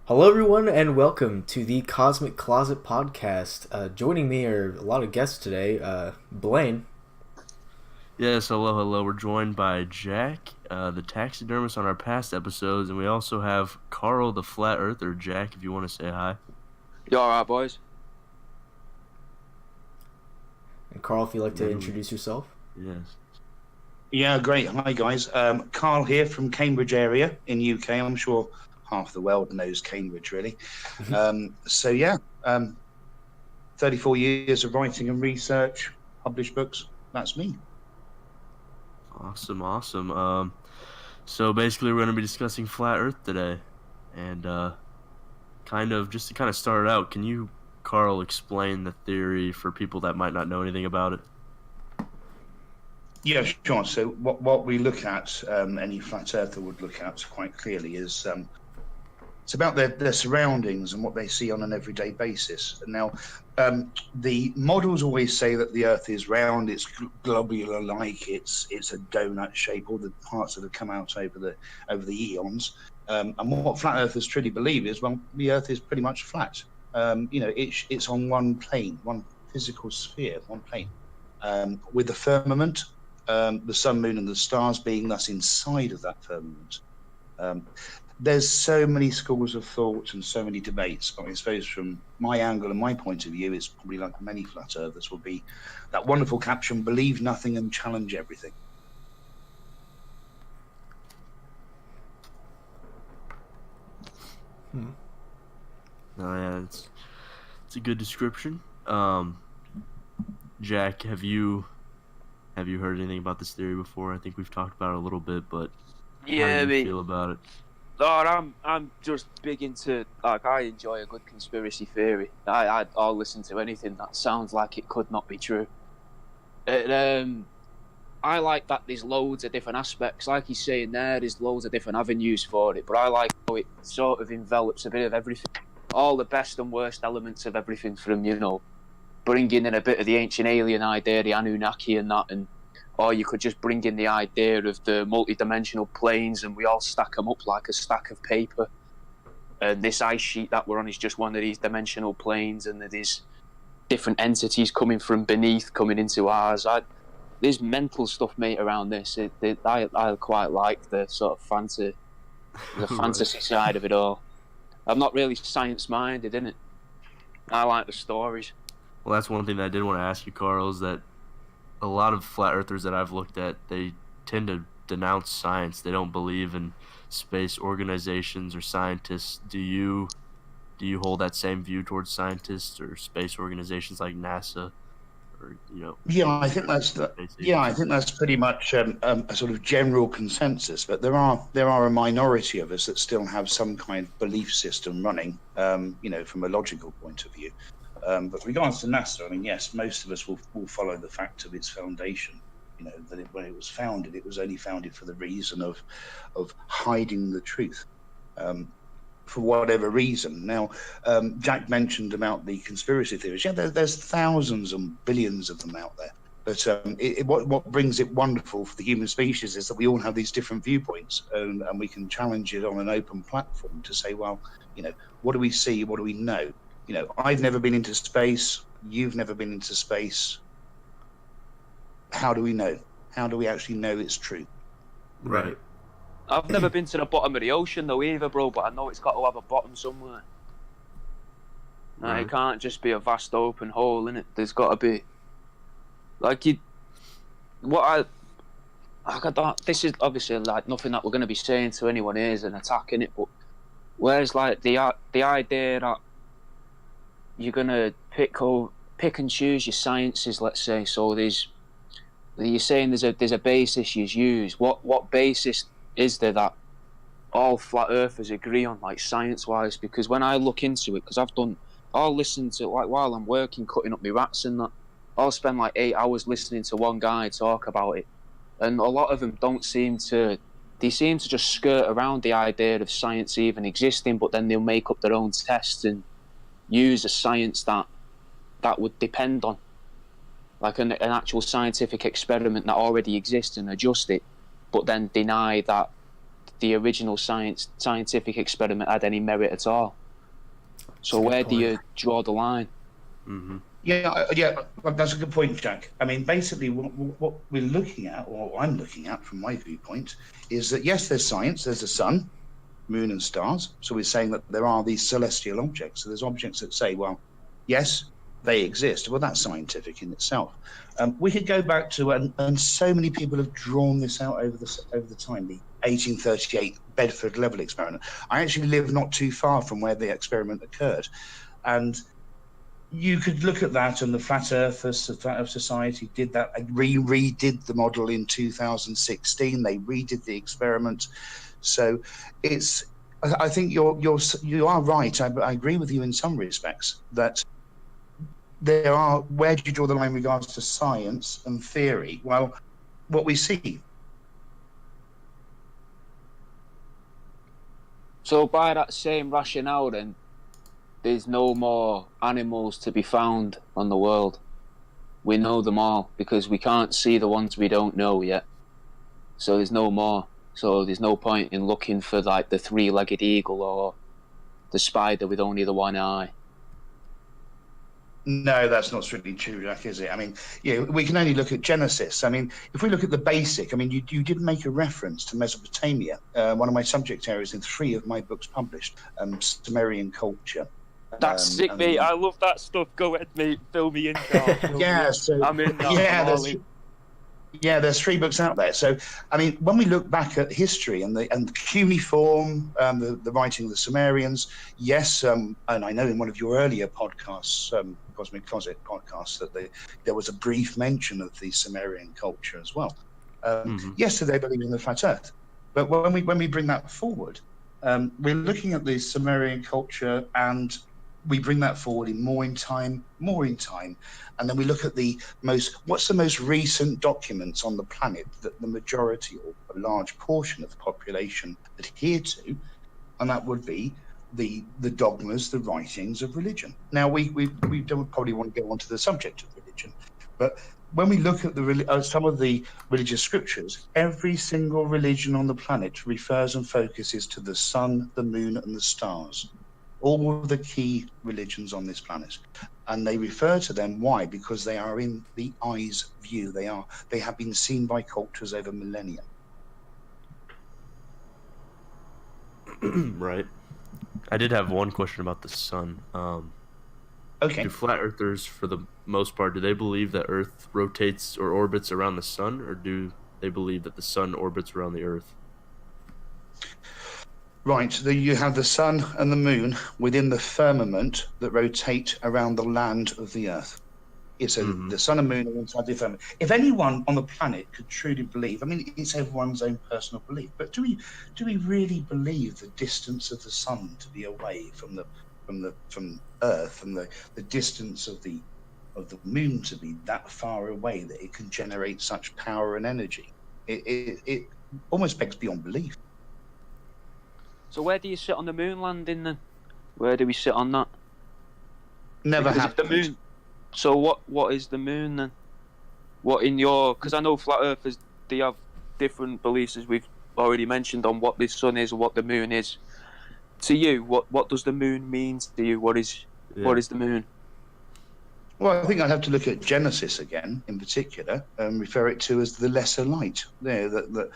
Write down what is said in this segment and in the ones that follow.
Hello, everyone, and welcome to the Cosmic Closet podcast. Joining me are a lot of guests today. Blaine. Yes, hello, hello. We're joined by Jack, the taxidermist on our past episodes, and we also have Karl, the flat earther. Jack, if you want to say hi. You alright, boys? And Karl, if you'd like to introduce yourself. Yes. Yeah, great. Hi, guys. Karl here from Cambridge area in UK. I'm sure half the world knows Cambridge, really. 34 years of writing and research, published books. That's me. Awesome. So basically, we're going to be discussing flat Earth today, and kind of start it out. Can you, Karl, explain the theory for people that might not know anything about it? Yeah, sure. So what we look at, any flat earther would look at quite clearly, is it's about their surroundings and what they see on an everyday basis. And now, the models always say that the Earth is round, it's globular-like, it's a donut shape, all the parts that have come out over the eons. And what flat earthers truly believe is, well, the Earth is pretty much flat. It's on one plane, one physical sphere, one plane, with the firmament, the sun, moon, and the stars being thus inside of that firmament. There's so many schools of thought and so many debates, but I suppose from my angle and my point of view, it's probably like many flat earthers will be that wonderful caption, believe nothing and challenge everything. Oh, yeah, it's a good description. Jack, have you heard anything about this theory before? I think we've talked about it a little bit, but how do you feel about it? Lord, I'm just big into, I enjoy a good conspiracy theory. I'll listen to anything that sounds like it could not be true. I like that there's loads of different aspects. Like he's saying there's loads of different avenues for it, but I like how it sort of envelops a bit of everything. All the best and worst elements of everything from, bringing in a bit of the ancient alien idea, the Anunnaki and that, or you could just bring in the idea of the multi-dimensional planes and we all stack them up like a stack of paper. And this ice sheet that we're on is just one of these dimensional planes, and there's different entities coming from beneath, coming into ours. There's mental stuff, mate, around this. I quite like the sort of fantasy side of it all. I'm not really science-minded, innit? I like the stories. Well, that's one thing that I did want to ask you, Karl, is that a lot of flat earthers that I've looked at, they tend to denounce science. They don't believe in space organizations or scientists. Do you hold that same view towards scientists or space organizations like NASA? I think that's pretty much a sort of general consensus. But there are a minority of us that still have some kind of belief system running, from a logical point of view. But with regards to NASA, I mean, yes, most of us will follow the fact of its foundation. That when it was founded, it was only founded for the reason of hiding the truth, for whatever reason. Now, Jack mentioned about the conspiracy theories. Yeah, there's thousands and billions of them out there. But what brings it wonderful for the human species is that we all have these different viewpoints, and we can challenge it on an open platform to say, well, what do we see? What do we know? I've never been into space. You've never been into space. How do we know? How do we actually know it's true? Right. I've never been to the bottom of the ocean though either, bro, but I know it's got to have a bottom somewhere. Right. It can't just be a vast open hole, innit? There's got to be... this is obviously like nothing that we're going to be saying to anyone here is an attack, innit? But where's like the idea that you're gonna pick and choose your sciences, let's say. So you're saying there's a basis you use. What basis is there that all flat earthers agree on, like science-wise? Because when I look into it, because I'll listen to, like, while I'm working, cutting up my rats and that, I'll spend like 8 hours listening to one guy talk about it, and a lot of them seem to just skirt around the idea of science even existing, but then they'll make up their own tests and use a science that would depend on, like an actual scientific experiment that already exists, and adjust it, but then deny that the original scientific experiment had any merit at all. So where do you draw the line? Mm-hmm. Yeah, that's a good point, Jack. I mean, basically, what we're looking at, or I'm looking at from my viewpoint, is that yes, there's science, there's the sun, moon, and stars. So we're saying that there are these celestial objects. So there's objects that say, well, yes, they exist. Well, that's scientific in itself. We could go back to, and so many people have drawn this out over the time, the 1838 Bedford Level experiment. I actually live not too far from where the experiment occurred, and you could look at that, and the Flat Earth Society did that, redid the model in 2016. They redid the experiment. So I think you are right. I agree with you in some respects that where do you draw the line in regards to science and theory? Well, what we see. So by that same rationale, then, there's no more animals to be found on the world. We know them all because we can't see the ones we don't know yet. So there's no more. So there's no point in looking for like the three-legged eagle or the spider with only the one eye. No, that's not strictly true, Jack, is it? I mean, we can only look at Genesis. I mean, if we look at the basic, I mean, you did make a reference to Mesopotamia, one of my subject areas in 3 of my books published, Sumerian culture. That's sick, mate. I love that stuff. Go ahead, mate. Fill me in, Carl. Yeah, so I'm in there's 3 books out there. So, I mean, when we look back at history and the cuneiform, the writing of the Sumerians, yes, and I know in one of your earlier podcasts, Cosmic Closet podcasts, that there was a brief mention of the Sumerian culture as well. Yes, so they believe in the flat Earth, but when we bring that forward, we're looking at the Sumerian culture and we bring that forward more in time, and then we look at what's the most recent documents on the planet that the majority or a large portion of the population adhere to, and that would be the dogmas, the writings of religion. Now we don't probably want to go onto the subject of religion, but when we look at some of the religious scriptures, every single religion on the planet refers and focuses to the sun, the moon, and the stars. All of the key religions on this planet, and they refer to them. Why? Because they are in the eye's view. They have been seen by cultures over millennia. Right. I did have one question about the sun. Okay. Do flat earthers, for the most part, do they believe that Earth rotates or orbits around the sun, or do they believe that the sun orbits around the Earth? Right, you have the sun and the moon within the firmament that rotate around the land of the Earth. So the sun and moon are inside the firmament. If anyone on the planet could truly believe, I mean, it's everyone's own personal belief, but do we really believe the distance of the sun to be away from Earth, and the distance of the moon to be that far away that it can generate such power and energy? It almost begs beyond belief. So where do you sit on the moon landing then? Where do we sit on that? Never happened. The moon. So what is the moon then? What in your? Because I know flat earthers, they have different beliefs, as we've already mentioned, on what the sun is and what the moon is. To you, what does the moon mean to you? What is the moon? Well, I think I'd have to look at Genesis again, in particular, and refer it to as the lesser light. There, that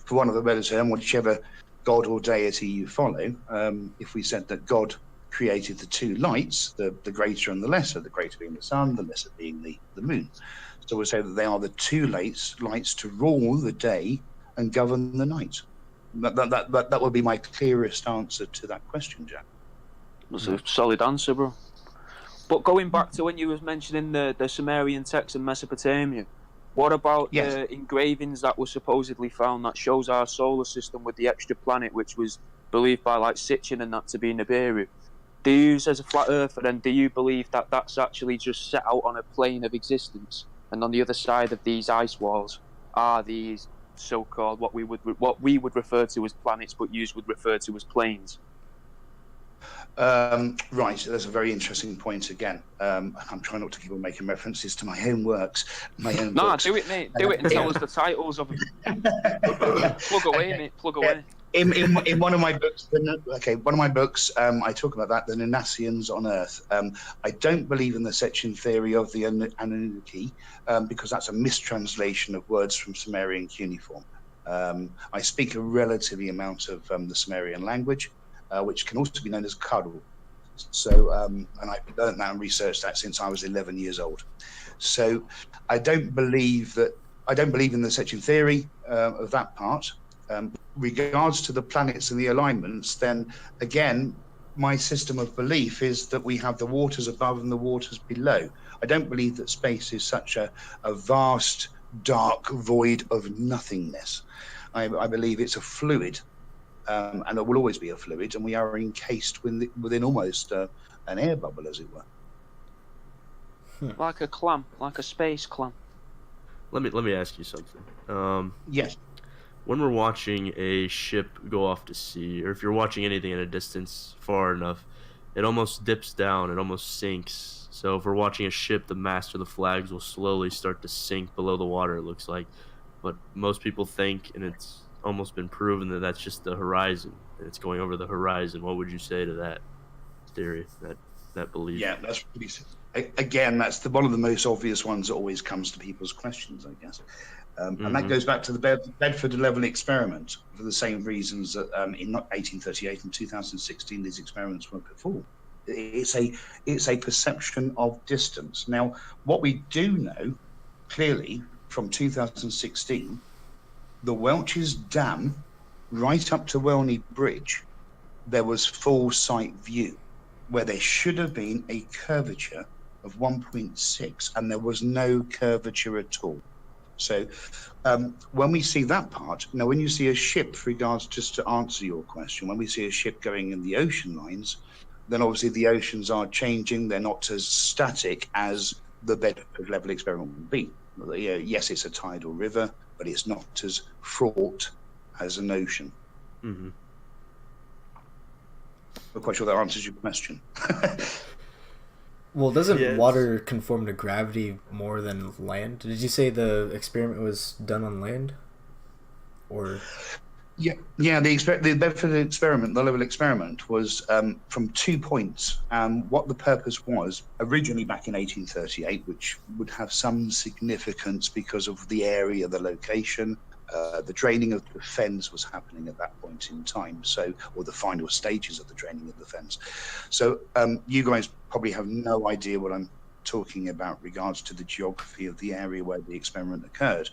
for one of the better term, whichever God or deity you follow, if we said that God created the 2 lights, the greater and the lesser, the greater being the sun, the lesser being the moon. So we'll say that they are the 2 lights to rule the day and govern the night. That would be my clearest answer to that question, Jack. That's a solid answer, bro. But going back to when you was mentioning the Sumerian texts in Mesopotamia, what about the engravings that were supposedly found that shows our solar system with the extra planet, which was believed by like Sitchin and that to be Nibiru? Do you, as a flat earther, then, do you believe that that's actually just set out on a plane of existence, and on the other side of these ice walls are these so-called what we would refer to as planets, but you would refer to as planes? Right, that's a very interesting point again. I'm trying not to keep on making references to my own works, books. Do it, mate. Do it and tell us the titles of them. Plug away, mate. Plug away. in one of my books, I talk about that, the Nunassians on Earth. I don't believe in the section theory of the Anunnaki because that's a mistranslation of words from Sumerian cuneiform. I speak a relatively amount of the Sumerian language, which can also be known as Kadu. So, and I've learned that and researched that since I was 11 years old. So, I don't believe in the section theory of that part. Regards to the planets and the alignments, then again, my system of belief is that we have the waters above and the waters below. I don't believe that space is such a vast, dark void of nothingness. I believe it's a fluid, and it will always be a fluid, and we are encased within almost an air bubble, as it were. Like a clam, like a space clam. Let me ask you something. Yes. When we're watching a ship go off to sea, or if you're watching anything at a distance far enough, it almost dips down, it almost sinks. So if we're watching a ship, the mast or the flags will slowly start to sink below the water, it looks like. But most people think, and it's almost been proven, that that's just the horizon, and it's going over the horizon. What would you say to that theory, that belief? Yeah, that's pretty. Again, that's one of the most obvious ones that always comes to people's questions, I guess. And that goes back to the Bedford level experiment for the same reasons that in 1838 and 2016 these experiments were performed. It's a perception of distance. Now, what we do know clearly from 2016, the Welch's Dam, right up to Welney Bridge, there was full sight view, where there should have been a curvature of 1.6, and there was no curvature at all. So when we see that part, now when you see a ship, regards just to answer your question, when we see a ship going in the ocean lines, then obviously the oceans are changing. They're not as static as the Bedford level experiment would be. Yes, it's a tidal river, but it's not as fraught as an ocean. Mm-hmm. I'm quite sure that answers your question. Well, doesn't water conform to gravity more than land? Did you say the experiment was done on land? Or yeah, the Bedford experiment, the level experiment, was from 2 points. What the purpose was originally back in 1838, which would have some significance because of the area, the location. The draining of the fens was happening at that point in time, or the final stages of the draining of the fens. So you guys probably have no idea what I'm talking about regards to the geography of the area where the experiment occurred.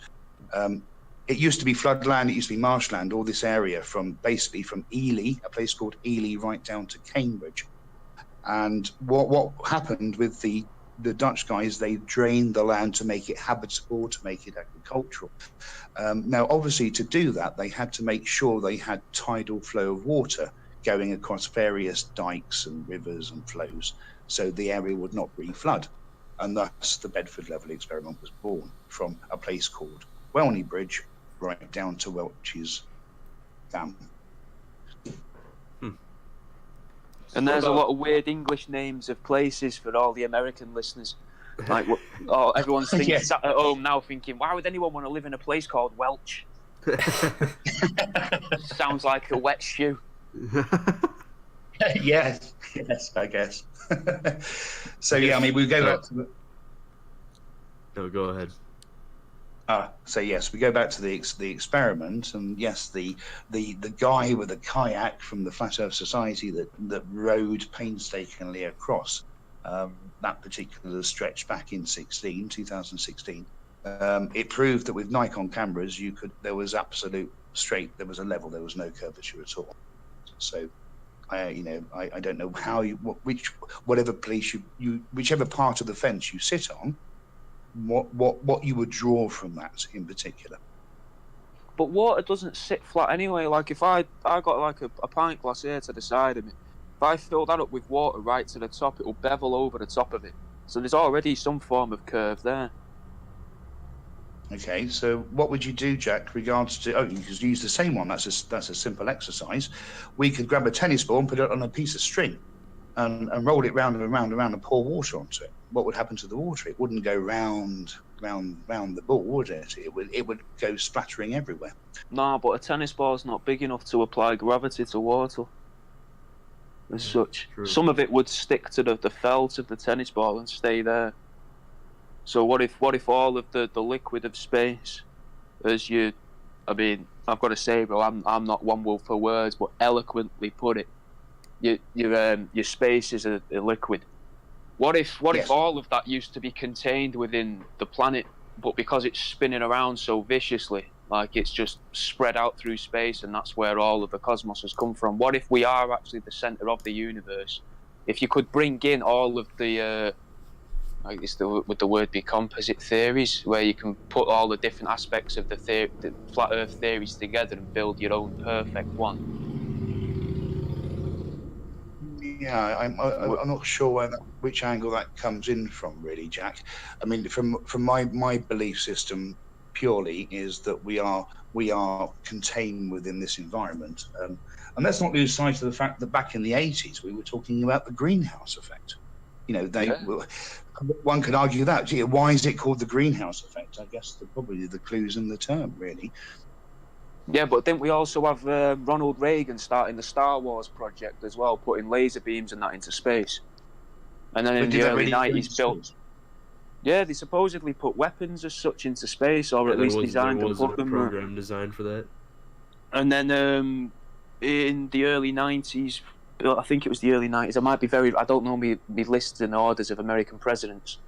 It used to be floodland, it used to be marshland, all this area from Ely, a place called Ely, right down to Cambridge. And what happened with the Dutch guys, they drained the land to make it habitable, to make it agricultural. Now, obviously, to do that, they had to make sure they had tidal flow of water going across various dikes and rivers and flows, so the area would not re-flood. And thus, the Bedford level experiment was born from a place called Welney Bridge, right down to Welch's Dam. And there's a lot of weird English names of places for all the American listeners. Like, everyone's thinking, Yes. sat at home now thinking, why would anyone want to live in a place called Welch? Sounds like a wet shoe. yes, I guess. So yeah, I mean, we go back to the. No, go ahead. So yes, we go back to the experiment, and yes, the guy with the kayak from the Flat Earth Society that rowed painstakingly across that particular stretch back in 2016. It proved that with Nikon cameras, there was absolute straight, there was a level, there was no curvature at all. So, I don't know how whatever place whichever part of the fence you sit on, what you would draw from that in particular. But water doesn't sit flat anyway. Like if I got like a pint glass here to the side of me, if I fill that up with water right to the top, it will bevel over the top of it. So there's already some form of curve there. Okay, so what would you do, Jack, regards to... you could use the same one. That's a simple exercise. We could grab a tennis ball and put it on a piece of string. and rolled it round and round and round and pour water onto it, what would happen to the water? It wouldn't go round the ball, would it? It would go splattering everywhere. No, but a tennis ball's not big enough to apply gravity to water as such. True. Some of it would stick to the felt of the tennis ball and stay there. So what if all of the liquid of space, as you, I mean, I've got to say, bro, I'm not one wolf for words, but eloquently put it, your space is a liquid. What if all of that used to be contained within the planet, but because it's spinning around so viciously, like it's just spread out through space, and that's where all of the cosmos has come from? What if we are actually the center of the universe? If you could bring in all of the, would the word be composite theories, where you can put all the different aspects of the flat Earth theories together and build your own perfect one? Yeah, I'm not sure which angle that comes in from, really, Jack. I mean, from my belief system, purely is that we are contained within this environment, and let's not lose sight of the fact that back in the 80s we were talking about the greenhouse effect. One could argue that. Gee, why is it called the greenhouse effect? I guess probably the clues in the term, really. Yeah, but didn't we also have Ronald Reagan starting the Star Wars project as well, putting laser beams and that into space? And then in the early 90s built... Yeah, they supposedly put weapons as such into space, or at least designed and put them... There was a program designed for that. And then in the early 90s, I think it was the early 90s, I don't know me lists and orders of American presidents,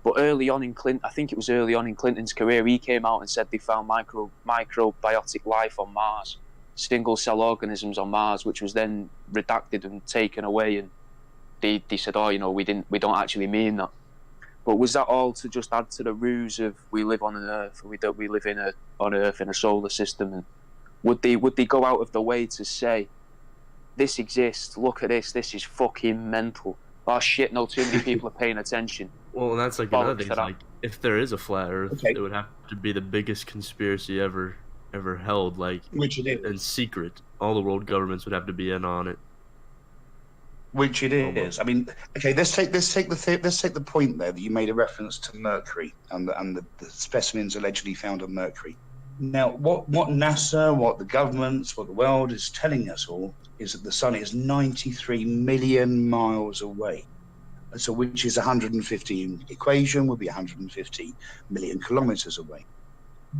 but early on in Clinton's career, he came out and said they found microbiotic life on Mars, single-cell organisms on Mars, which was then redacted and taken away, and they said, we don't actually mean that. But was that all to just add to the ruse of we live on an Earth, we live on Earth in a solar system, and would they go out of the way to say, this exists, look at this is fucking mental? Oh shit, no, too many people are paying attention. Well, and that's like another thing. Like, if there is a flat Earth, okay, it would have to be the biggest conspiracy ever held. Like, which it is, in secret. All the world governments would have to be in on it. Which it is. I mean, okay, let's take the point there that you made a reference to Mercury and the specimens allegedly found on Mercury. Now, what NASA, what the governments, what the world is telling us all is that the sun is 93 million miles away. So, which is 150 equation would be 150 million kilometers away.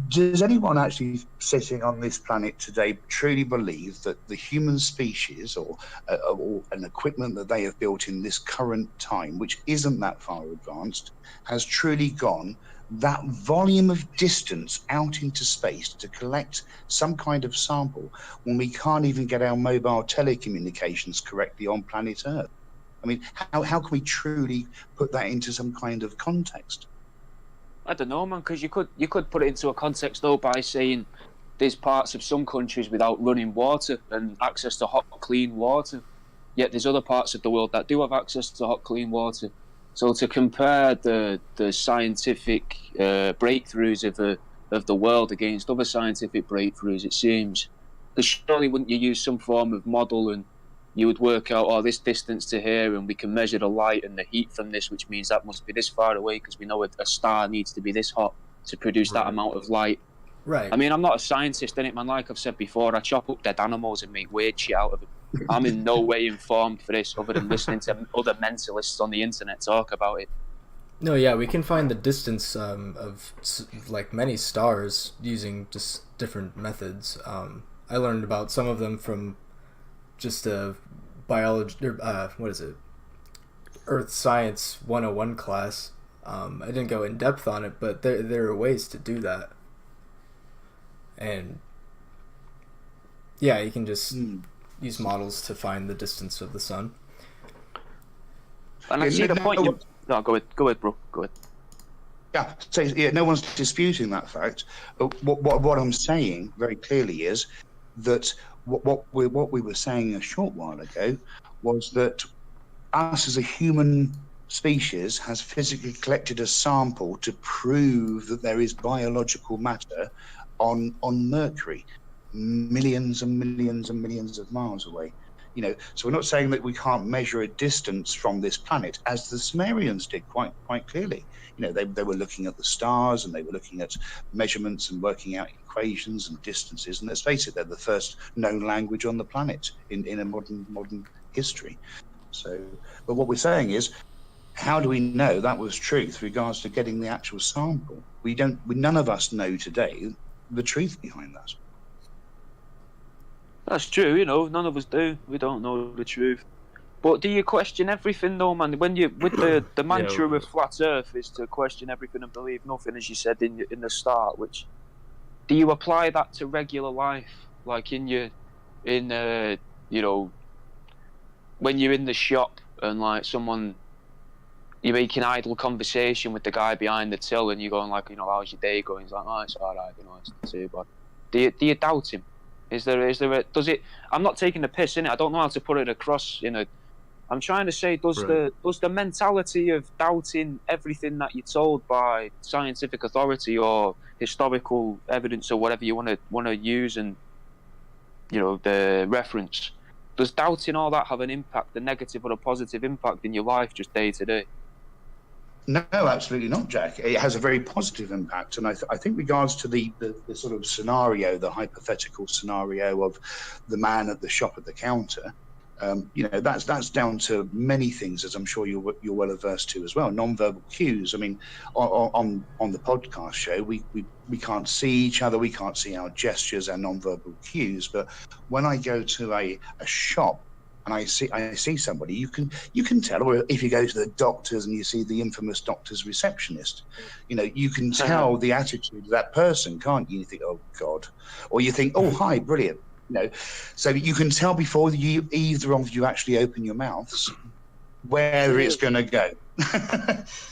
Does anyone actually sitting on this planet today truly believe that the human species or an equipment that they have built in this current time, which isn't that far advanced, has truly gone that volume of distance out into space to collect some kind of sample when we can't even get our mobile telecommunications correctly on planet Earth? I mean, how can we truly put that into some kind of context? I don't know, man, because you could put it into a context, though, by saying there's parts of some countries without running water and access to hot, clean water, yet there's other parts of the world that do have access to hot, clean water. So to compare the scientific breakthroughs of the world against other scientific breakthroughs, it seems, because surely wouldn't you use some form of model and you would work out, this distance to here, and we can measure the light and the heat from this, which means that must be this far away because we know a star needs to be this hot to produce that amount of light. Right. I mean, I'm not a scientist, innit, man? Like I've said before, I chop up dead animals and make weird shit out of it. I'm in no way informed for this other than listening to other mentalists on the internet talk about it. No, yeah, we can find the distance of like many stars using just different methods. I learned about some of them from just a biology, Earth Science 101 class. I didn't go in depth on it, but there are ways to do that. And yeah, you can just use models to find the distance of the sun. And I see the point. No, go ahead, bro. Go ahead. Yeah, so no one's disputing that fact. What I'm saying very clearly is that what we were saying a short while ago was that us as a human species has physically collected a sample to prove that there is biological matter on Mercury, millions and millions and millions of miles away. So we're not saying that we can't measure a distance from this planet, as the Sumerians did quite clearly. They were looking at the stars, and they were looking at measurements and working out equations and distances. And let's face it, they're the first known language on the planet in a modern history. So, but what we're saying is, how do we know that was true with regards to getting the actual sample? None of us know today the truth behind that. That's true, none of us do. We don't know the truth. But do you question everything though, man? When you with the mantra of flat Earth is to question everything and believe nothing, as you said in the start. Which do you apply that to regular life, like when you're in the shop and like someone, you're making idle conversation with the guy behind the till, and you're going like, how's your day going? He's like, oh, it's all right, it's not too bad. Do you doubt him? Is there a does it? I'm not taking the piss in it. I don't know how to put it across. I'm trying to say, does the mentality of doubting everything that you're told by scientific authority or historical evidence or whatever you want to use, and the reference, does doubting all that have an impact, a negative or a positive impact in your life, just day to day? No, absolutely not, Jack. It has a very positive impact, and I think regards to the sort of scenario, the hypothetical scenario of the man at the shop at the counter, that's down to many things, as I'm sure you're well averse to as well. Non-verbal cues. I mean, on the podcast show, we can't see each other, we can't see our gestures, our non-verbal cues. But when I go to a shop and I see somebody, you can tell. Or if you go to the doctors and you see the infamous doctor's receptionist, you can tell the attitude of that person, can't you? You think, oh God, or you think, oh hi, brilliant. So you can tell before either of you actually open your mouths where it's going to go.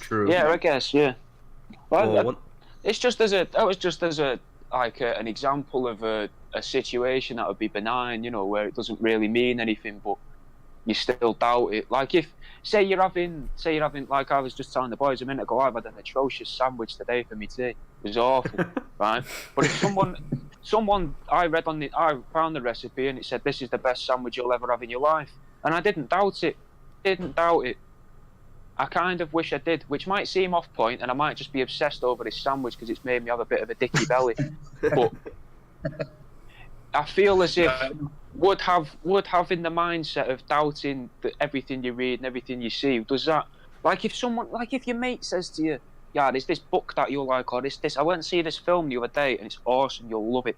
True. Yeah, I guess. Yeah. Well, it's just as an example of a situation that would be benign, where it doesn't really mean anything, but you still doubt it. Like if, say you're having, like I was just telling the boys a minute ago, I've had an atrocious sandwich today for me tea. It was awful, right? But if someone I found the recipe and it said this is the best sandwich you'll ever have in your life, and I didn't doubt it. I kind of wish I did, which might seem off point, and I might just be obsessed over this sandwich because it's made me have a bit of a dicky belly. But I feel as if would having the mindset of doubting that everything you read and everything you see, does that, like if your mate says to you, yeah, there's this book that you'll like, or this I went and see this film the other day and it's awesome, you'll love it.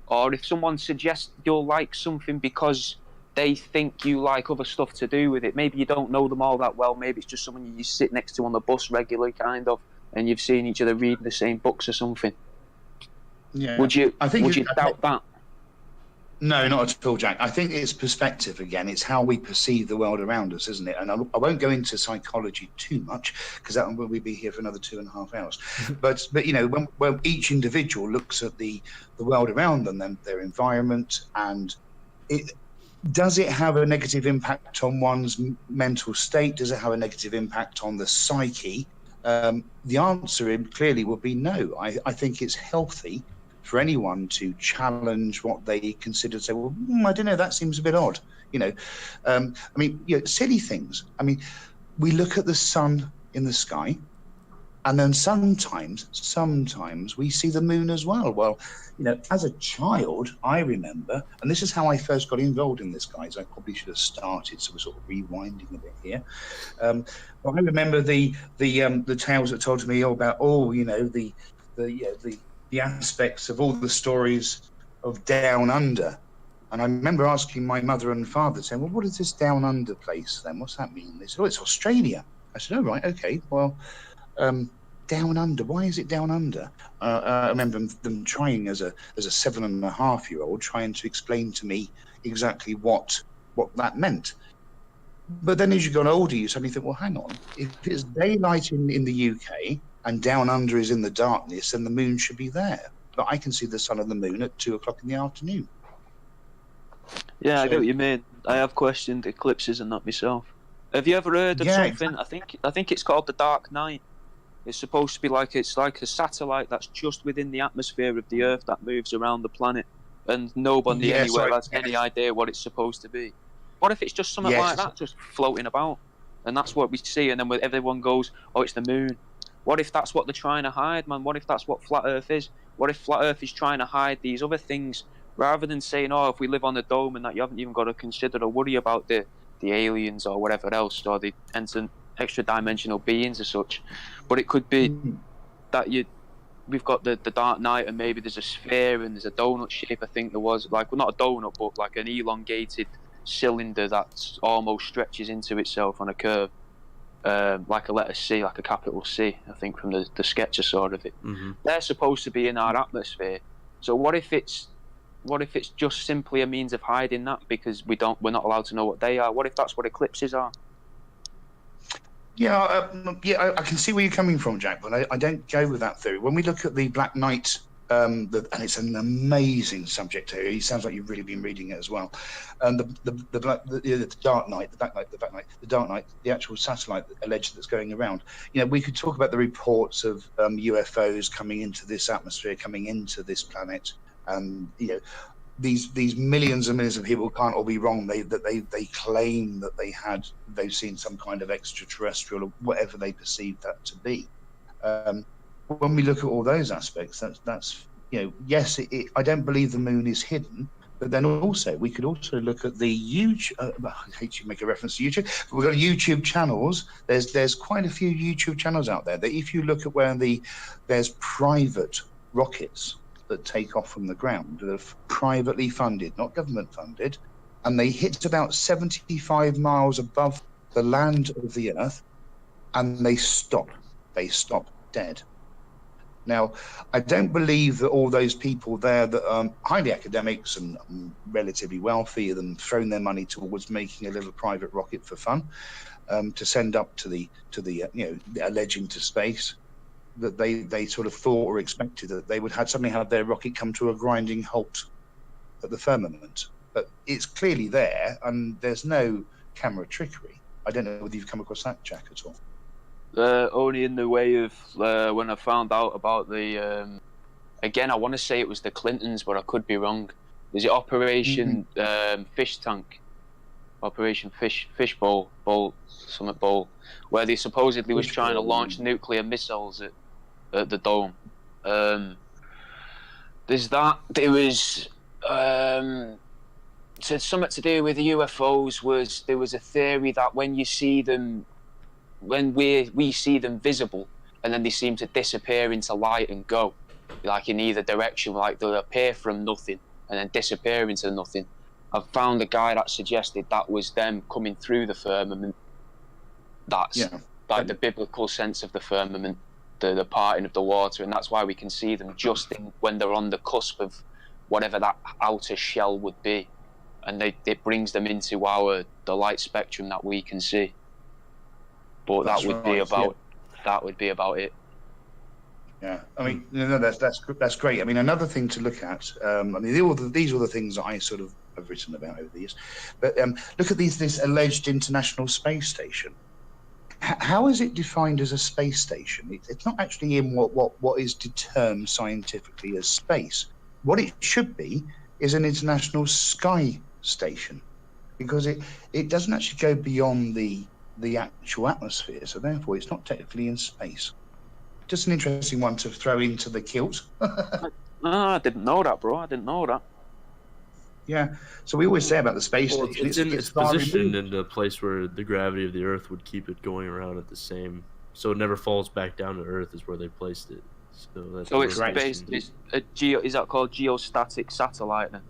Or if someone suggests you'll like something because they think you like other stuff to do with it, maybe you don't know them all that well, maybe it's just someone you sit next to on the bus regularly, kind of, and you've seen each other reading the same books or something. Yeah. Would you doubt that? No, not at all, Jack. I think it's perspective again. It's how we perceive the world around us, isn't it? And I won't go into psychology too much because that will be here for another 2.5 hours. But when each individual looks at the world around them, then their environment, and does it have a negative impact on one's mental state? Does it have a negative impact on the psyche? The answer clearly would be no. I think it's healthy for anyone to challenge what they consider, say, well, I don't know, that seems a bit odd. Silly things. I mean, we look at the sun in the sky, and then sometimes we see the moon as well. Well, as a child, I remember, and this is how I first got involved in this, guys. I probably should have started, so we're sort of rewinding a bit here. But I remember the tales that told me all about the aspects of all the stories of Down Under. And I remember asking my mother and father, saying, well, what is this Down Under place then? What's that mean? They said, oh, it's Australia. I said, oh, right, okay. Well, Down Under, why is it Down Under? I remember them trying as a 7.5-year-old, trying to explain to me exactly what that meant. But then as you got older, you suddenly think, well, hang on, if it's daylight in the UK and Down Under is in the darkness, then the moon should be there. But I can see the sun and the moon at 2:00 in the afternoon. Yeah, so, I get what you mean. I have questioned eclipses and that myself. Have you ever heard of something? Exactly. I think it's called the Dark Night. It's supposed to be like a satellite that's just within the atmosphere of the Earth that moves around the planet, and nobody anywhere has any idea what it's supposed to be. What if it's just something like that, just floating about, and that's what we see, and then everyone goes, "Oh, it's the moon." What if that's what they're trying to hide, man? What if that's what flat Earth is? What if flat Earth is trying to hide these other things, rather than saying, "Oh, if we live on the dome," and that you haven't even got to consider or worry about the aliens or whatever else, or the extra dimensional beings as such. But it could be that we've got the Dark Knight, and maybe there's a sphere and there's a donut shape. I think there was, like, well, not a donut, but like an elongated cylinder that almost stretches into itself on a curve, like a letter C, like a capital C, I think, from the sketch I saw of it. They're supposed to be in our atmosphere. So what if it's just simply a means of hiding that, because we're not allowed to know what they are? What if that's what eclipses are? Yeah, I can see where you're coming from, Jack, but I don't go with that theory. When we look at the Black Knight, and it's an amazing subject area. It sounds like you've really been reading it as well. And the Dark Knight, the Dark Knight, the actual satellite alleged that's going around. You know, we could talk about the reports of UFOs coming into this atmosphere, coming into this planet, and you know, these millions and millions of people can't all be wrong. They claim that they've seen some kind of extraterrestrial or whatever they perceive that to be. When we look at all those aspects, that's you know, yes, I don't believe the moon is hidden, but then also we could also look at the huge. I hate to make a reference to YouTube, but we've got YouTube channels. There's quite a few YouTube channels out there that, if you look at where there's private rockets that take off from the ground, that are privately funded, not government funded, and they hit about 75 miles above the land of the Earth, and they stop dead. Now, I don't believe that all those people there that are highly academics and relatively wealthy and thrown their money towards making a little private rocket for fun, to send up to the you know, alleging to space, that they sort of thought or expected that they would suddenly have their rocket come to a grinding halt at the firmament. But it's clearly there, and there's no camera trickery. I don't know whether you've come across that, Jack, at all. Only in the way of when I found out about the again, I want to say it was the Clintons, but I could be wrong. Is it Operation Fish Tank, Operation Fish Bowl, where they supposedly was trying to launch nuclear missiles at the dome? There's that. There was so something to do with the UFOs. There was a theory that when you see them, when we see them visible, and then they seem to disappear into light and go, like in either direction, like they'll appear from nothing and then disappear into nothing. I've found a guy that suggested that was them coming through the firmament. That's like the biblical sense of the firmament, the parting of the water, and that's why we can see them just when they're on the cusp of whatever that outer shell would be, and it brings them into the light spectrum that we can see. But that would be about it. Yeah, I mean, no, that's great. I mean, another thing to look at. I mean, these are the things that I sort of have written about over the years. But look at this alleged International Space Station. How is it defined as a space station? It's not actually in what is termed scientifically as space. What it should be is an international sky station, because it doesn't actually go beyond the actual atmosphere, so therefore it's not technically in space. Just an interesting one to throw into the kilt. I didn't know that, bro. I didn't know that. Yeah, so we always say about the space station, it's positioned in a place where the gravity of the Earth would keep it going around at the same, so it never falls back down to Earth, is where they placed it. So it's based. Is that called geostatic satellite then?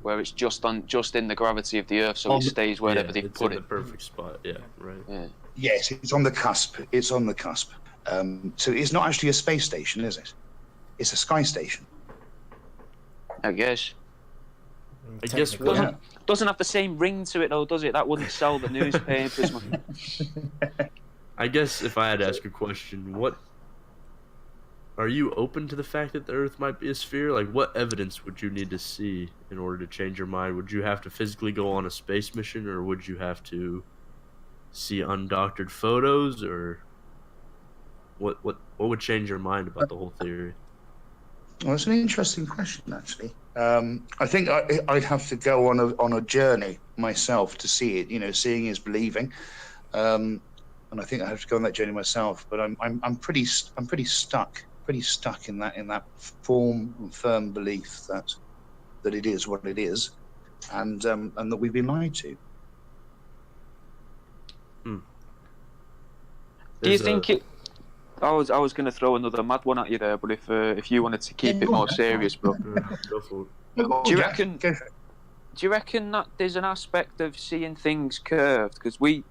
Where it's just in the gravity of the Earth, so it stays wherever they put it. The perfect spot. Yeah, right. Yeah. Yes, it's on the cusp. So it's not actually a space station, is it? It's a sky station. I guess doesn't have the same ring to it though, does it? That wouldn't sell the newspapers. I guess if I had to ask a question, what are you open to the fact that the Earth might be a sphere? Like, what evidence would you need to see in order to change your mind? Would you have to physically go on a space mission, or would you have to see undoctored photos, or what would change your mind about the whole theory? Well, it's an interesting question, actually. I think I'd have to go on a journey myself to see it. Seeing is believing, and I think I have to go on that journey myself. But I'm pretty stuck in that firm belief that it is what it is, and that we've been lied to. Do you think it? I was going to throw another mad one at you there, but if you wanted to keep it more serious, bro, go for it. Do you reckon that there's an aspect of seeing things curved? Because we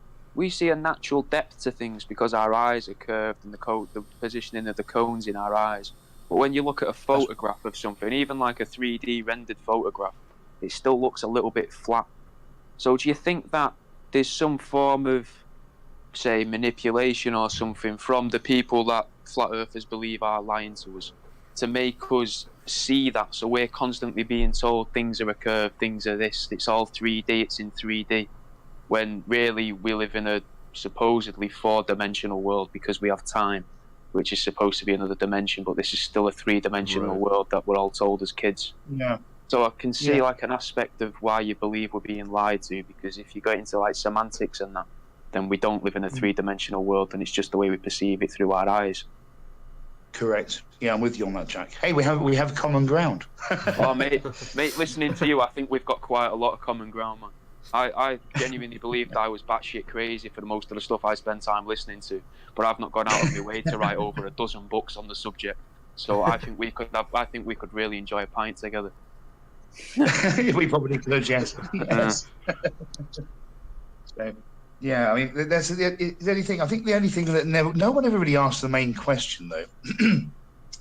see a natural depth to things because our eyes are curved and the positioning of the cones in our eyes. But when you look at a photograph of something, even like a 3D rendered photograph, it still looks a little bit flat. So do you think that there's some form of, say, manipulation or something from the people that flat earthers believe are lying to us to make us see that? So we're constantly being told things are a curve, things are this, it's all 3D, it's in 3D, when really we live in a supposedly 4-dimensional world because we have time, which is supposed to be another dimension, but this is still a 3-dimensional world that we're all told as kids. Yeah. So I can see like an aspect of why you believe we're being lied to, because if you go into like semantics and that, then we don't live in a 3-dimensional world, and it's just the way we perceive it through our eyes. Correct. Yeah, I'm with you on that, Jack. Hey, we have common ground. Well, mate, listening to you, I think we've got quite a lot of common ground, man. I genuinely believed I was batshit crazy for most of the stuff I spend time listening to, but I've not gone out of my way to write over a dozen books on the subject. So I think we could really enjoy a pint together. We probably could, yes. So, yeah, I mean, that's the only thing. I think the only thing that no one ever really asked the main question, though.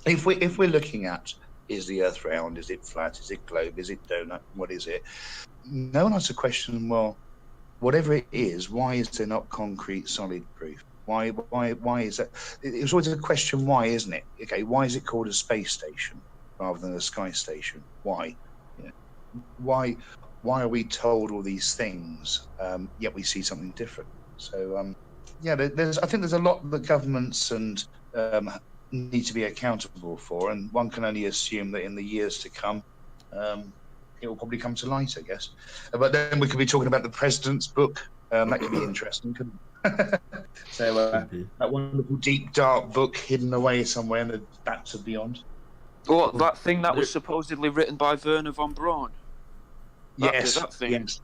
If we're looking at, is the Earth round? Is it flat? Is it globe? Is it donut? What is it? No one asked the question. Well, whatever it is, why is there not concrete, solid proof? Why is that? It's always a question. Why, isn't it? Okay, why is it called a space station rather than a sky station? Why? Why are we told all these things, yet we see something different? So, I think there's a lot that governments and need to be accountable for, and one can only assume that in the years to come, it will probably come to light, I guess. But then we could be talking about the president's book. That could be interesting, couldn't it? So, that wonderful, deep, dark book hidden away somewhere in the depths of beyond. Well, that thing that was supposedly written by Werner von Braun. Yes. That thing. Yes.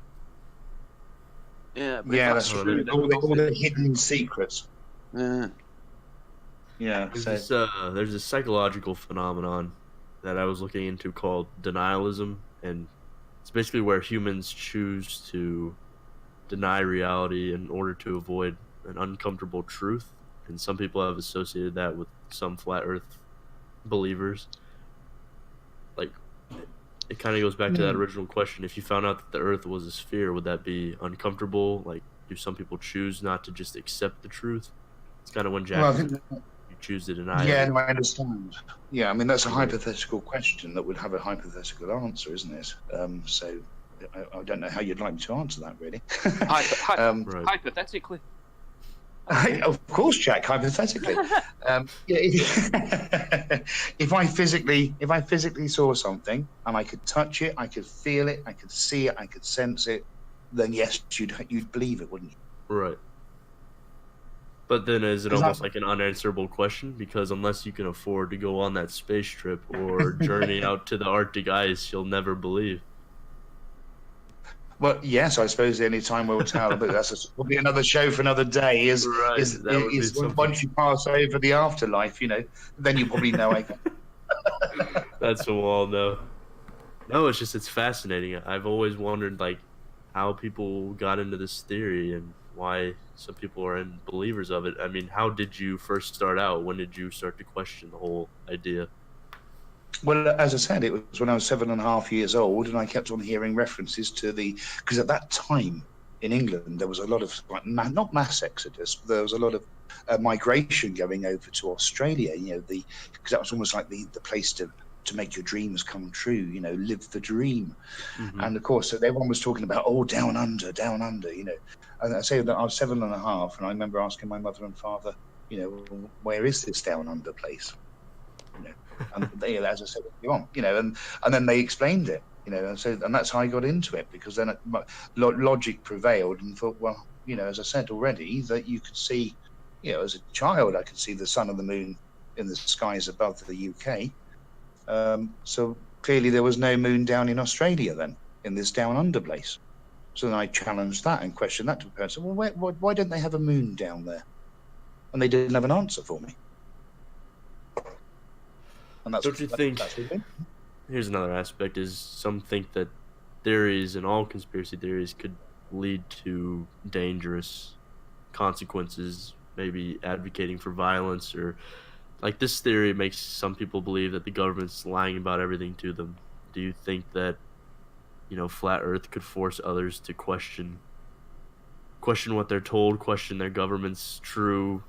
Yeah. That's true. All the hidden secrets. Yeah. Yeah. There's a psychological phenomenon that I was looking into called denialism, and it's basically where humans choose to deny reality in order to avoid an uncomfortable truth. And some people have associated that with some flat Earth believers. Like, it kind of goes back to that original question. If you found out that the Earth was a sphere, would that be uncomfortable? Like, do some people choose not to just accept the truth? It's kind of when Jack you choose to deny it. Yeah, no, I understand. Yeah, I mean, that's a hypothetical question that would have a hypothetical answer, isn't it? So I don't know how you'd like me to answer that, really. Hypothetically. Of course, Jack. Hypothetically, if I physically saw something and I could touch it, I could feel it, I could see it, I could sense it, then yes, you'd believe it, wouldn't you? Right. But then is it almost like an unanswerable question? Because unless you can afford to go on that space trip or journey out to the Arctic ice, you'll never believe. Well, yes, I suppose the only time we'll tell, but will be another show for another day. Is once you pass over the afterlife, then you probably know. I guess. That's what we'll all know. No, it's fascinating. I've always wondered how people got into this theory and why some people are believers of it. I mean, how did you first start out? When did you start to question the whole idea? Well, as I said, it was when I was 7.5 years old, and I kept on hearing references to because at that time in England there was a lot of not mass exodus, but there was a lot of migration going over to Australia. Because that was almost like the place to make your dreams come true. Live the dream. Mm-hmm. And of course, everyone was talking about down under. And I say that I was 7.5, and I remember asking my mother and father, where is this down under place? And they, as I said, and then they explained it, and that's how I got into it, because then logic prevailed, and thought, well, as I said already, that you could see, as a child, I could see the sun and the moon in the skies above the UK. So clearly there was no moon down in Australia then, in this down under place. So then I challenged that and questioned that to a person. Well, why don't they have a moon down there? And they didn't have an answer for me. And that's, don't you think? Here's another aspect: is some think that theories and all conspiracy theories could lead to dangerous consequences, maybe advocating for violence, or like this theory makes some people believe that the government's lying about everything to them. Do you think that flat Earth could force others to question what they're told, question their government's true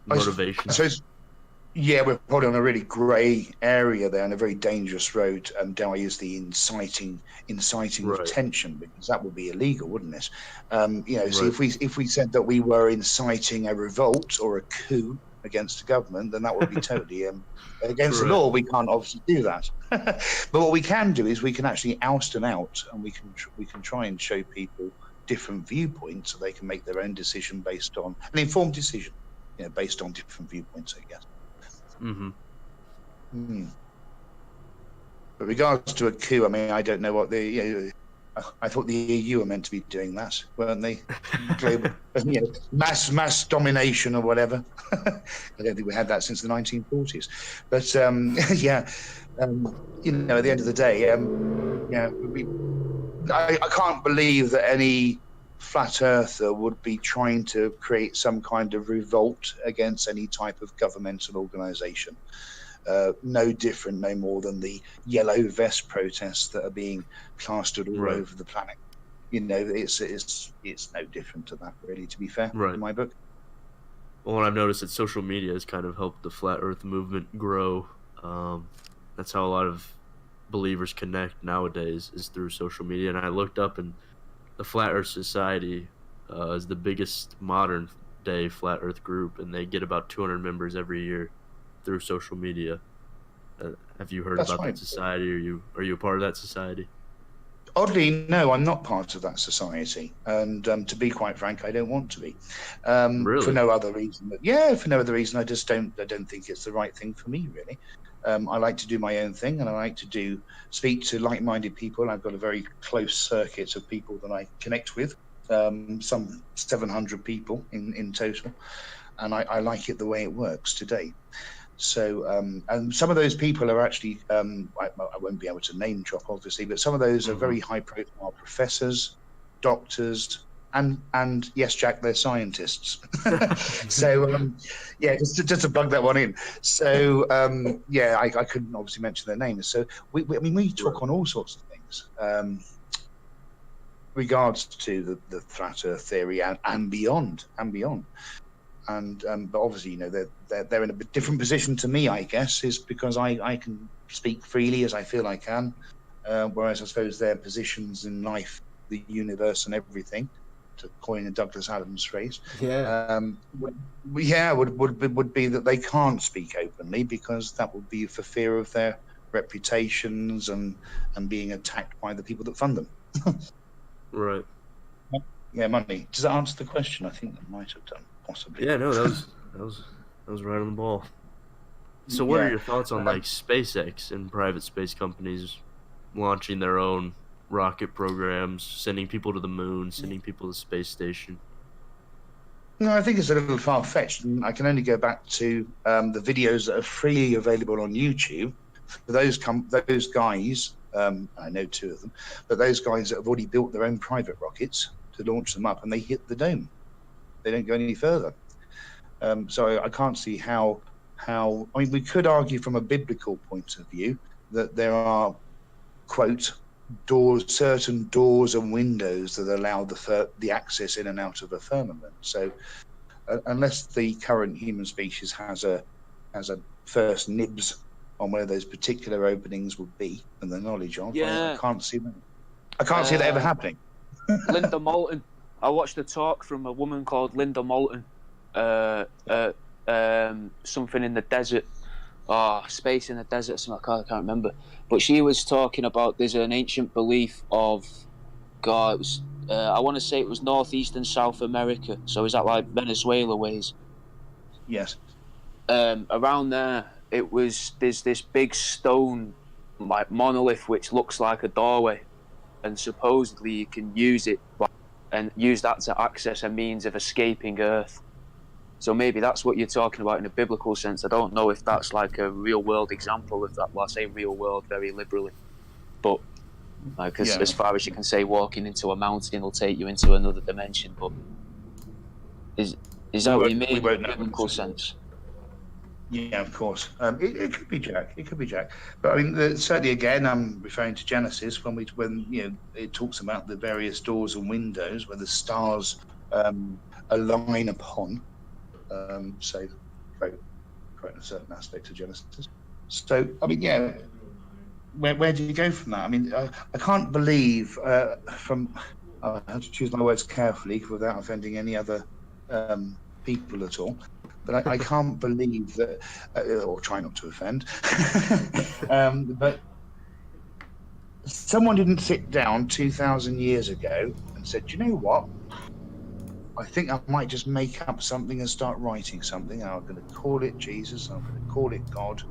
motivation? Yeah, we're probably on a really grey area there, and a very dangerous road. Dare I use the inciting right. of tension, because that would be illegal, wouldn't it? Right. So if we said that we were inciting a revolt or a coup against the government, then that would be totally against the law. We can't obviously do that. But what we can do is we can actually oust them out, and we can try and show people different viewpoints, so they can make their own decision based on an informed decision, based on different viewpoints, I guess. But regards to a coup, I mean, I don't know what I thought the EU were meant to be doing that, weren't they? Global, mass domination or whatever. I don't think we had that since the 1940s. But at the end of the day, I can't believe that any flat earther would be trying to create some kind of revolt against any type of governmental organization. No different, no more than the yellow vest protests that are being plastered all over the planet. It's no different to that, really, to be fair, in my book. Well, I've noticed that social media has kind of helped the flat Earth movement grow. That's how a lot of believers connect nowadays, is through social media. And I looked up, and the Flat Earth Society is the biggest modern day flat Earth group, and they get about 200 members every year through social media. Have you heard about that society? Are you a part of that society? Oddly, no, I'm not part of that society, and to be quite frank, I don't want to be. Really? For no other reason. For no other reason. I don't think it's the right thing for me, really. I like to do my own thing, and I like to speak to like-minded people. I've got a very close circuit of people that I connect with, some 700 people in total, and I like it the way it works today. So, and some of those people are actually, I won't be able to name drop, obviously, but some of those are very high-profile professors, doctors, and yes, Jack, they're scientists. So, just to plug that one in. So, I couldn't obviously mention their names. So, we talk on all sorts of things, regards to the flat Earth theory and beyond. But obviously, they're in a bit different position to me, I guess, is because I can speak freely as I feel I can, whereas I suppose their positions in life, the universe, and everything, to coin a Douglas Adams phrase, would be that they can't speak openly, because that would be for fear of their reputations and being attacked by the people that fund them. Right. Yeah, money. Does that answer the question? I think that might have done. Possibly. Yeah, no, that was right on the ball. So what are your thoughts on like SpaceX and private space companies launching their own rocket programs, sending people to the moon, sending people to the space station? No, I think it's a little far-fetched, and I can only go back to the videos that are freely available on YouTube. For those guys, I know two of them, but those guys that have already built their own private rockets to launch them up, and they hit the dome. They don't go any further. So I can't see how. I mean, we could argue from a biblical point of view that there are, quote, certain doors and windows that allow the access in and out of a firmament. So unless the current human species has a first nibs on where those particular openings would be and the knowledge of, I can't see that. I can't see that ever happening. Linda Moulton. I watched a talk from a woman called Linda Moulton, something in the desert, Space in the Desert, something I can't remember. But she was talking about there's an ancient belief of God. It was I want to say it was Northeast and South America. So is that like Venezuela ways? Yes. Around there, there's this big stone like monolith which looks like a doorway, and supposedly you can use it and use that to access a means of escaping Earth. So maybe that's what you're talking about in a biblical sense. I don't know if that's like a real world example of that. Well, I say real world very liberally, but as far as you can say, walking into a mountain will take you into another dimension. But is that what you mean in a biblical sense? Yeah, of course. It could be Jack. It could be Jack. But I mean, certainly again, I'm referring to Genesis when it talks about the various doors and windows where the stars align upon. So, quite a certain aspect of Genesis. So, I mean, yeah, where do you go from that? I mean, I can't believe I have to choose my words carefully without offending any other people at all. But I can't believe that, or try not to offend. But someone didn't sit down 2,000 years ago and said, "Do you know what? I think I might just make up something and start writing something. I'm going to call it Jesus. I'm going to call it God."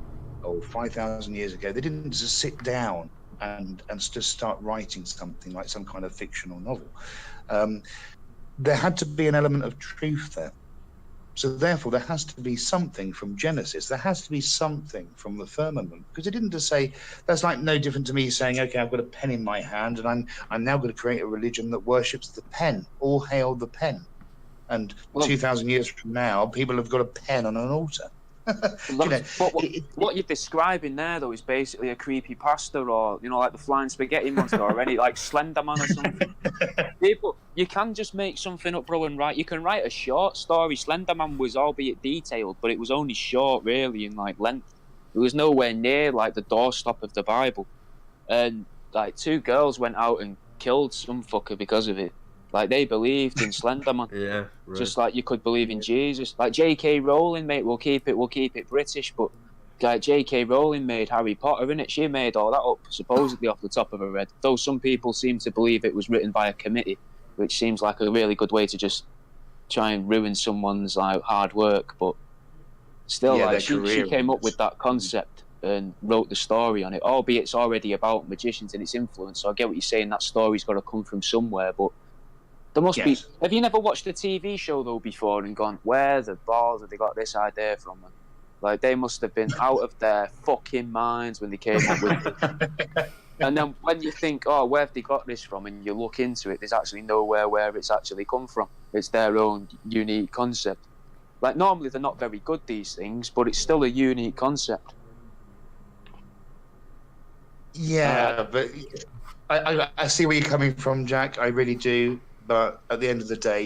Or 5,000 years ago, they didn't just sit down and just start writing something like some kind of fictional novel. There had to be an element of truth there. So therefore, there has to be something from Genesis. There has to be something from the firmament, because it didn't just say. That's like no different to me saying, "Okay, I've got a pen in my hand, and I'm now going to create a religion that worships the pen. All hail the pen." And 2,000 years from now, people have got a pen on an altar. What you're describing there, though, is basically a creepy pasta, or like the flying spaghetti monster, or any like Slender Man or something. People, you can just make something up, bro, and write. You can write a short story. Slender Man was albeit detailed, but it was only short, really, in like length. It was nowhere near like the doorstop of the Bible. And like 2 girls went out and killed some fucker because of it. Like, they believed in Slender Man. Yeah, right. Just like you could believe in Jesus. Like J.K. Rowling, mate, we'll keep it British, but like J.K. Rowling made Harry Potter, innit? She made all that up, supposedly off the top of her head. Though some people seem to believe it was written by a committee, which seems like a really good way to just try and ruin someone's like hard work. But still, like she came up with that concept and wrote the story on it, albeit it's already about magicians and its influence. So I get what you're saying, that story's got to come from somewhere, but there must be. Have you never watched a TV show though before and gone, where the balls have they got this idea from? Like, they must have been out of their fucking minds when they came up with it. And then when you think, oh, where have they got this from, and you look into it, there's actually nowhere where it's actually come from. It's their own unique concept. Like, normally they're not very good, these things, but it's still a unique concept. Yeah, but I see where you're coming from, Jack. I really do. But at the end of the day,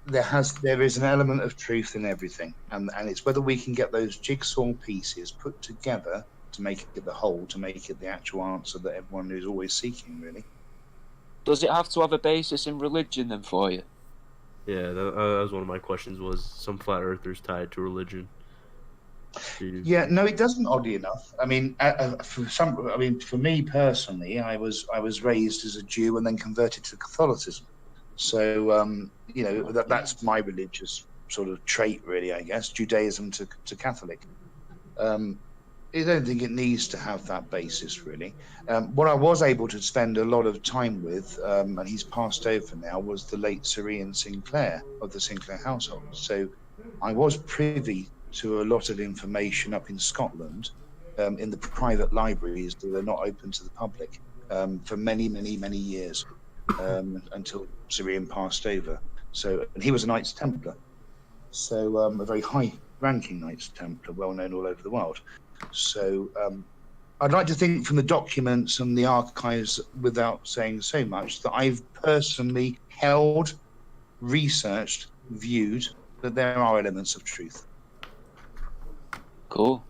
there is an element of truth in everything, and it's whether we can get those jigsaw pieces put together to make it the whole, to make it the actual answer that everyone is always seeking, really. Does it have to have a basis in religion then for you? Yeah, that was one of my questions. Was some flat earthers tied to religion? Yeah, no, it doesn't. Oddly enough, I mean, for me personally, I was raised as a Jew and then converted to Catholicism. So that's my religious sort of trait, really. I guess Judaism to Catholic. I don't think it needs to have that basis, really. What I was able to spend a lot of time with, and he's passed over now, was the late Sir Ian Sinclair of the Sinclair household. So I was privy to a lot of information up in Scotland, in the private libraries that are not open to the public, for many, many, many years, until Sir Ian passed over. So, and he was a Knights Templar, so a very high-ranking Knights Templar, well known all over the world. So I'd like to think from the documents and the archives, without saying so much, that I've personally held, researched, viewed that there are elements of truth. Cool.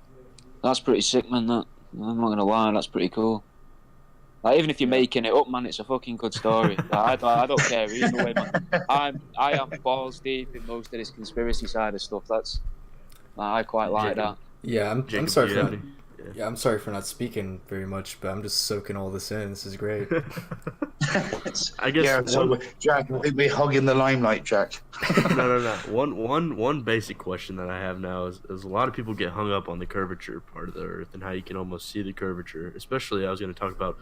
That's pretty sick, man. That, I'm not gonna lie, that's pretty cool. Like, even if you're making it up, man, it's a fucking good story. Like, I don't care either way, man. I am balls deep in most of this conspiracy side of stuff. I quite like that. Yeah, I'm Jacob, sorry do for you not. have any? Yeah, I'm sorry for not speaking very much, but I'm just soaking all this in. This is great. I guess Yeah, so Jack, I think we're hogging the limelight, Jack. no. One basic question that I have now is a lot of people get hung up on the curvature part of the Earth and how you can almost see the curvature. Especially, I was going to talk about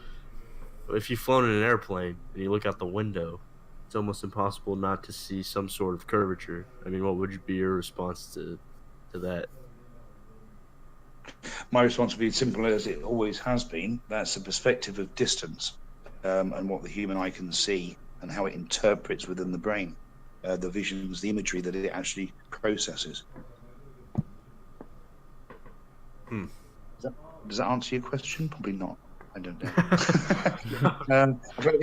if you've flown in an airplane and you look out the window, it's almost impossible not to see some sort of curvature. I mean, what would be your response to that? My response would be simple as it always has been. That's the perspective of distance, and what the human eye can see and how it interprets within the brain, the visions, the imagery that it actually processes. Does that answer your question? Probably not. I don't know.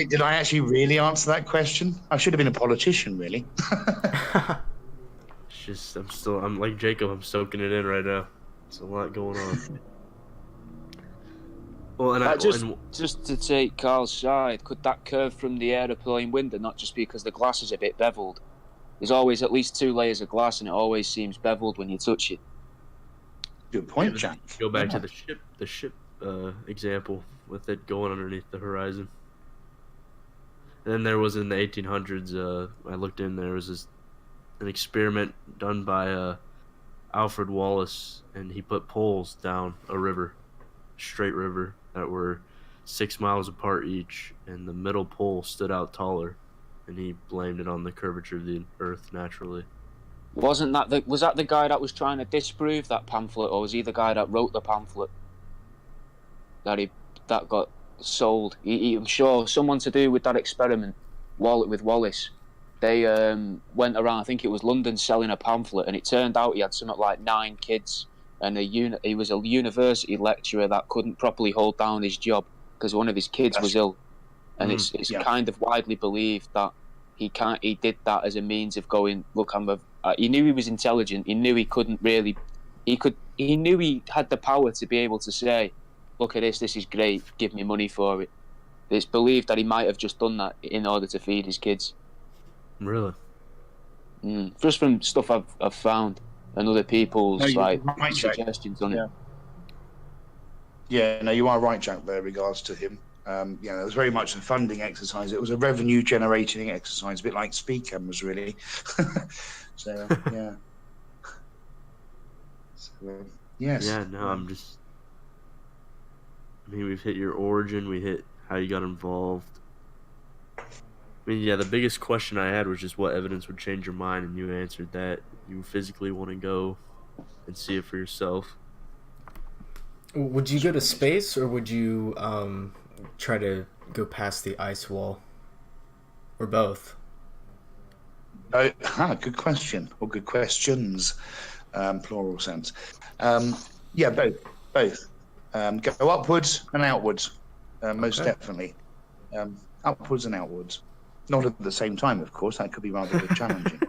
Did I actually really answer that question? I should have been a politician, really. It's just I'm like Jacob. I'm soaking it in right now. It's a lot going on. Well, and just to take Carl's side, could that curve from the aeroplane window not just because the glass is a bit beveled? There's always at least 2 layers of glass, and it always seems beveled when you touch it. Good point, Jack. Go back to the ship example with it going underneath the horizon. And then there was in the 1800s. I looked in. There was an experiment done by Alfred Wallace, and he put poles down a river, straight river, that were 6 miles apart each, and the middle pole stood out taller, and he blamed it on the curvature of the Earth naturally. Was that the guy that was trying to disprove that pamphlet, or was he the guy that wrote the pamphlet that got sold? I'm sure someone to do with that experiment, with Wallace. They went around, I think it was London, selling a pamphlet, and it turned out he had something like 9 kids, and he was a university lecturer that couldn't properly hold down his job because one of his kids was ill, and it's kind of widely believed that he did that as a means of going, look, he knew he was intelligent. He knew he couldn't really, he knew he had the power to be able to say, look at this is great, give me money for it. It's believed that he might have just done that in order to feed his kids. Really? Just from stuff I've found and other people's suggestions on it. Yeah, no, you are right, Jack, there in regards to him. It was very much a funding exercise. It was a revenue generating exercise, a bit like speed cameras, really. So, yeah. So, yes. Yeah, no, we've hit your origin, we hit how you got involved. I mean, yeah, the biggest question I had was just what evidence would change your mind, and you answered that. You physically want to go and see it for yourself. Would you go to space, or would you try to go past the ice wall, or both? Good question, or good questions, plural sense. Yeah, both. Go upwards and outwards, most definitely. Upwards and outwards. Not at the same time, of course. That could be rather challenging.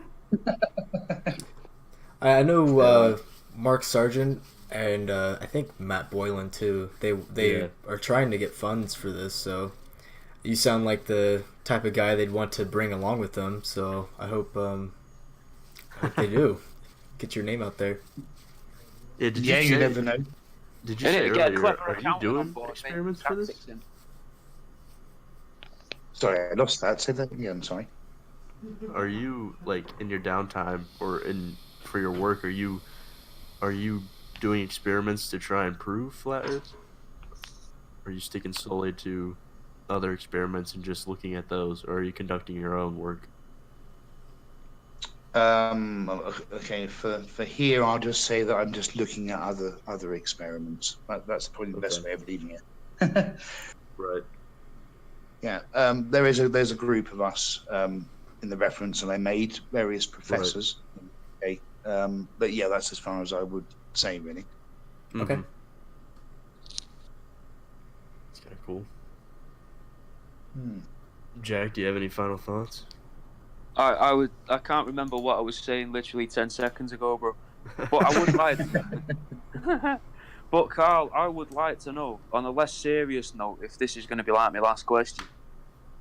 I know Mark Sargent and I think Matt Boylan too. They are trying to get funds for this, so you sound like the type of guy they'd want to bring along with them. So I hope they do. Get your name out there. Yeah, you never know. Did you say earlier, are you doing experiments for this? Sorry, I lost that. Say that again, sorry. Are you, like, in your downtime or for your work, are you doing experiments to try and prove flat Earth? Or are you sticking solely to other experiments and just looking at those, or are you conducting your own work? Okay, for here, I'll just say that I'm just looking at other experiments. That's probably the best way of leaving it. Right. Yeah, there's a group of us in the reference, and I made various professors. Right. Okay, but yeah, that's as far as I would say, really. Okay. That's kind of cool. Jack, do you have any final thoughts? I can't remember what I was saying literally 10 seconds ago, bro. But I would like But Carl, I would like to know, on a less serious note, if this is going to be like my last question,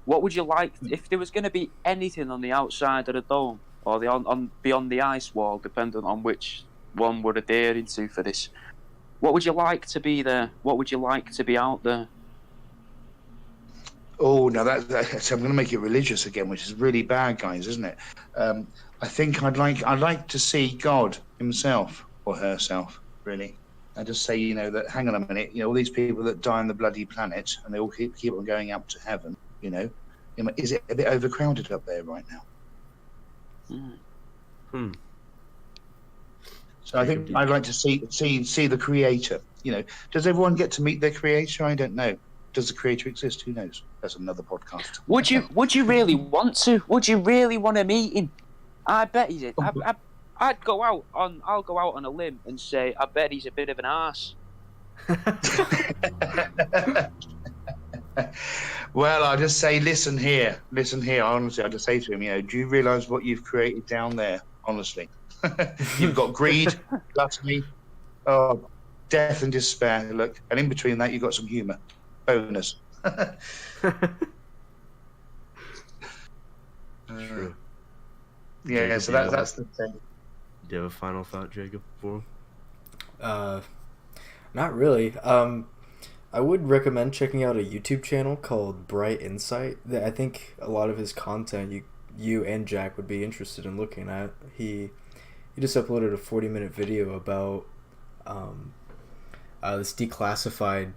what would you like, if there was going to be anything on the outside of the dome, or on beyond the ice wall, depending on which one we're adhering to for this, What would you like to be there? What would you like to be out there? Oh, now that's I'm going to make it religious again, which is really bad, guys, isn't it? I think I'd like to see God himself or herself, really, and just say, you know, that hang on a minute, you know, all these people that die on the bloody planet and they all keep on going up to heaven, you know, is it a bit overcrowded up there right now? So I think I'd like to see the creator. You know, does everyone get to meet their creator? I don't know. Does the creator exist? Who knows? That's another podcast. Would you really want to? Would you really want to meet him? I bet he's it. I'll go out on a limb and say I bet he's a bit of an arse. Well, I'll just say, listen here. Honestly, I'll just say to him, you know, do you realise what you've created down there? Honestly, you've got greed, gluttony, death and despair. Look, and in between that, you've got some humour. Bonus. True. Yeah, Jacob, so that's the thing. Do you have a final thought, Jacob, for him? Not really. I would recommend checking out a YouTube channel called Bright Insight. That I think a lot of his content you and Jack would be interested in looking at. He just uploaded a 40-minute video about this declassified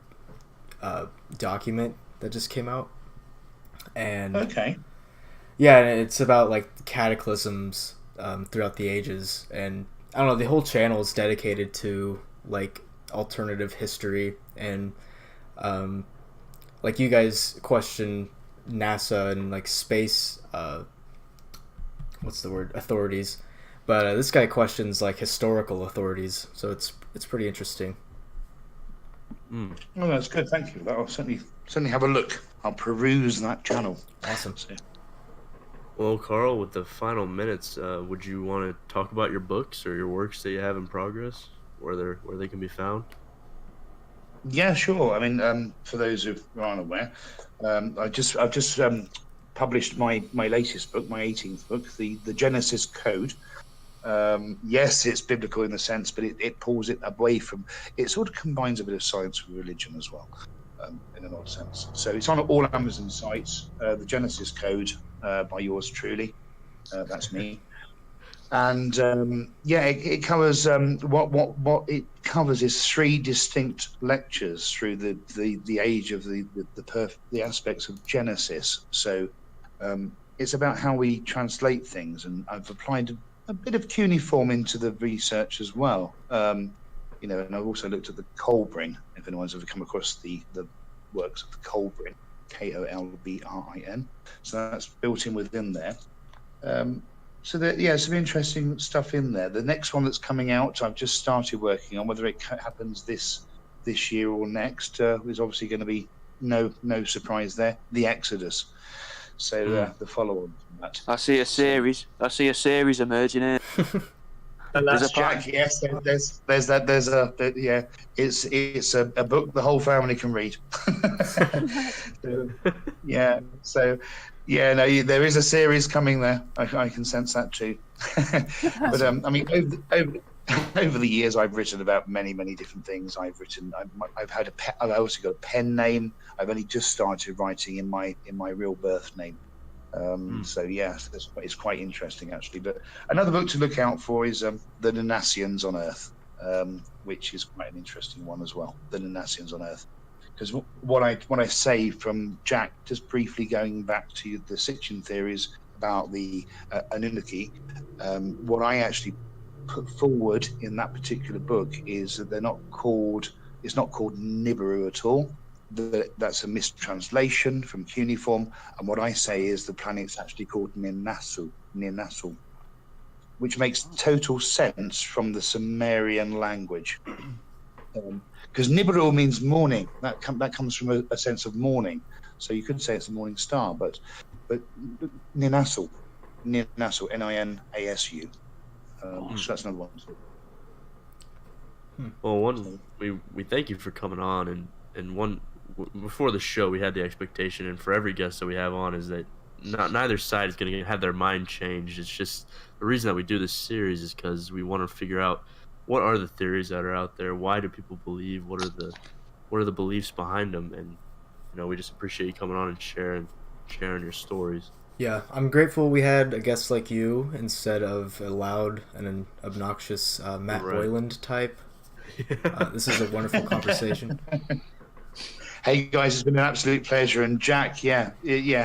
document that just came out, and yeah, and it's about like cataclysms throughout the ages, and I don't know, the whole channel is dedicated to like alternative history, and like you guys question NASA and like space authorities, but this guy questions like historical authorities, so it's pretty interesting. Oh, that's good. Thank you. I'll certainly have a look. I'll peruse that channel. Awesome. Well, Karl, with the final minutes, would you want to talk about your books or your works that you have in progress, where they can be found? Yeah, sure. I mean, for those who aren't aware, I've just published my latest book, my 18th book, the Genesis Code. Yes, it's biblical in the sense, but it pulls it away from. It sort of combines a bit of science with religion as well, in an odd sense. So it's on all Amazon sites. The Genesis Code by yours truly. That's me. And it covers what it covers is 3 distinct lectures through the age of the aspects of Genesis. So it's about how we translate things, and I've applied a bit of cuneiform into the research as well. You know, and I've also looked at the Kolbrin. If anyone's ever come across the works of the Kolbrin, Kolbrin. So that's built in within there. So some interesting stuff in there. The next one that's coming out, I've just started working on. Whether it happens this year or next is obviously going to be no surprise there. The Exodus. So the follow-on from that. I see a series. Emerging here. And that's Jack. Yes, there's that. It's a book the whole family can read. There is a series coming there. I can sense that too. But I mean, over the years, I've written about many different things. I've also got a pen name. I've only just started writing in my real birth name. So yes, it's quite interesting actually. But another book to look out for is The Nanassians on Earth, which is quite an interesting one as well. The Nanassians on Earth. Because what I say from Jack, just briefly going back to the Sitchin theories about the Anunnaki, what I actually put forward in that particular book is that it's not called Nibiru at all. That's a mistranslation from cuneiform, and what I say is the planet's actually called Ninassu, which makes total sense from the Sumerian language. Because Nibiru means morning. That comes from a sense of morning. So you could say it's a morning star, but Ninassu, Ninasu. So that's another one. Well, we thank you for coming on, and one before the show we had the expectation, and for every guest that we have on, is that neither side is going to have their mind changed. It's just the reason that we do this series is because we want to figure out what are the theories that are out there? Why do people believe? What are the beliefs behind them? And we just appreciate you coming on and sharing your stories. Yeah, I'm grateful we had a guest like you instead of a loud and an obnoxious Matt Boyland type. This is a wonderful conversation. Hey guys, it's been an absolute pleasure. And Jack, yeah,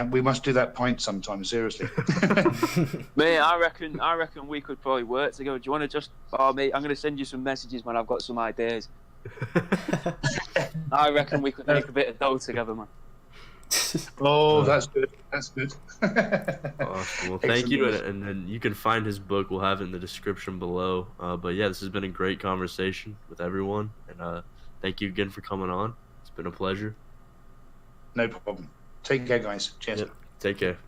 we must do that point sometime. Seriously. Mate, I reckon we could probably work together. Do you want to just? Oh, mate, I'm going to send you some messages when I've got some ideas. I reckon we could make a bit of dough together, man. Oh, that's good. That's good. Awesome. Well, thank you, and then you can find his book. We'll have it in the description below. But yeah, this has been a great conversation with everyone, and thank you again for coming on. It's been a pleasure. No problem. Take care, guys. Cheers. Yep. Take care.